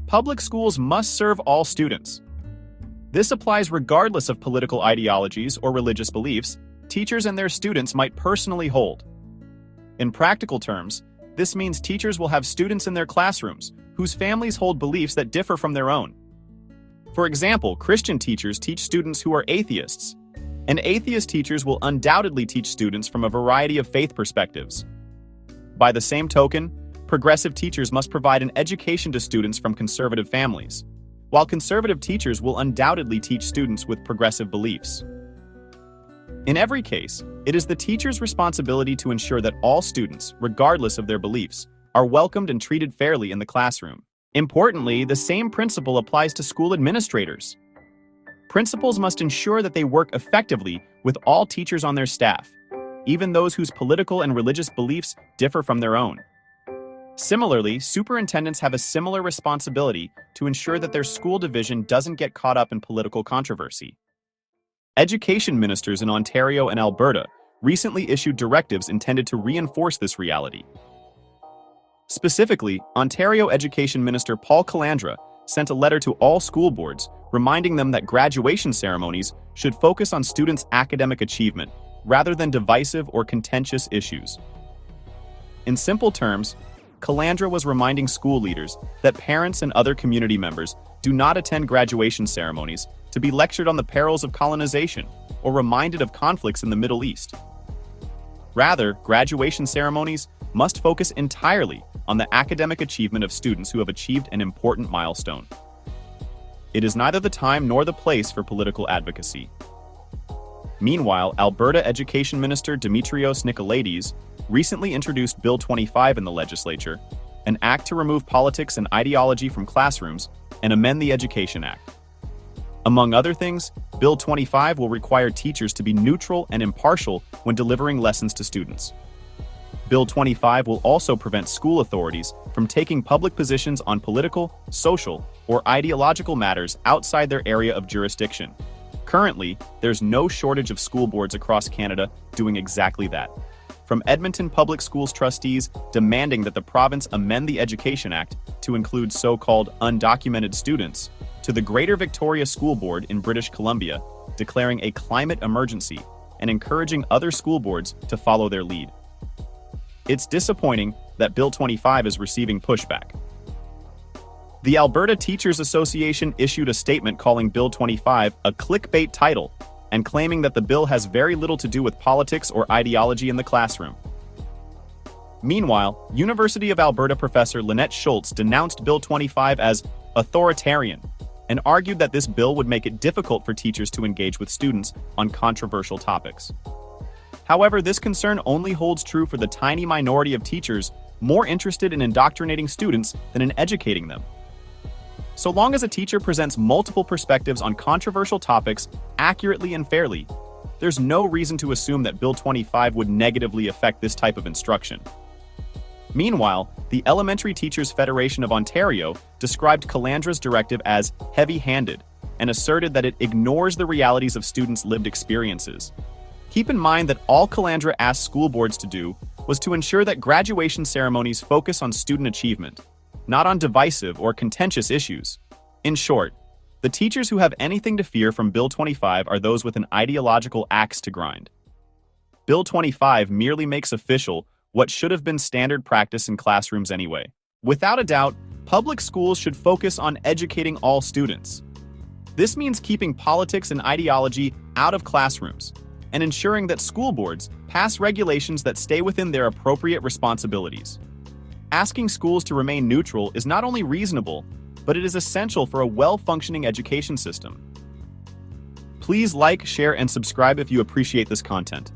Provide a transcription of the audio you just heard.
public schools must serve all students. This applies regardless of political ideologies or religious beliefs teachers and their students might personally hold. In practical terms, this means teachers will have students in their classrooms whose families hold beliefs that differ from their own. For example, Christian teachers teach students who are atheists, and atheist teachers will undoubtedly teach students from a variety of faith perspectives. By the same token, progressive teachers must provide an education to students from conservative families, while conservative teachers will undoubtedly teach students with progressive beliefs. In every case, it is the teacher's responsibility to ensure that all students, regardless of their beliefs, are welcomed and treated fairly in the classroom. Importantly, the same principle applies to school administrators. Principals must ensure that they work effectively with all teachers on their staff, even those whose political and religious beliefs differ from their own. Similarly, superintendents have a similar responsibility to ensure that their school division doesn't get caught up in political controversy. Education ministers in Ontario and Alberta recently issued directives intended to reinforce this reality. Specifically, Ontario Education Minister Paul Calandra sent a letter to all school boards reminding them that graduation ceremonies should focus on students' academic achievement rather than divisive or contentious issues. In simple terms, Calandra was reminding school leaders that parents and other community members do not attend graduation ceremonies to be lectured on the perils of colonization or reminded of conflicts in the Middle East. Rather, graduation ceremonies must focus entirely on the academic achievement of students who have achieved an important milestone. It is neither the time nor the place for political advocacy. Meanwhile, Alberta Education Minister Dimitrios Nicolaides recently introduced Bill 25 in the legislature, an act to remove politics and ideology from classrooms and amend the Education Act. Among other things, Bill 25 will require teachers to be neutral and impartial when delivering lessons to students. Bill 25 will also prevent school authorities from taking public positions on political, social, or ideological matters outside their area of jurisdiction. Currently, there's no shortage of school boards across Canada doing exactly that. From Edmonton Public Schools trustees demanding that the province amend the Education Act to include so-called undocumented students, to the Greater Victoria School Board in British Columbia declaring a climate emergency and encouraging other school boards to follow their lead. It's disappointing that Bill 25 is receiving pushback. The Alberta Teachers Association issued a statement calling Bill 25 a clickbait title and claiming that the bill has very little to do with politics or ideology in the classroom. Meanwhile, University of Alberta professor Lynette Schultz denounced Bill 25 as authoritarian and argued that this bill would make it difficult for teachers to engage with students on controversial topics. However, this concern only holds true for the tiny minority of teachers more interested in indoctrinating students than in educating them. So long as a teacher presents multiple perspectives on controversial topics accurately and fairly, there's no reason to assume that Bill 25 would negatively affect this type of instruction. Meanwhile, the Elementary Teachers Federation of Ontario described Calandra's directive as heavy-handed and asserted that it ignores the realities of students' lived experiences. Keep in mind that all Calandra asked school boards to do was to ensure that graduation ceremonies focus on student achievement, not on divisive or contentious issues. In short, the teachers who have anything to fear from Bill 25 are those with an ideological axe to grind. Bill 25 merely makes official what should have been standard practice in classrooms anyway. Without a doubt, public schools should focus on educating all students. This means keeping politics and ideology out of classrooms and ensuring that school boards pass regulations that stay within their appropriate responsibilities. Asking schools to remain neutral is not only reasonable, but it is essential for a well-functioning education system. Please like, share, and subscribe if you appreciate this content.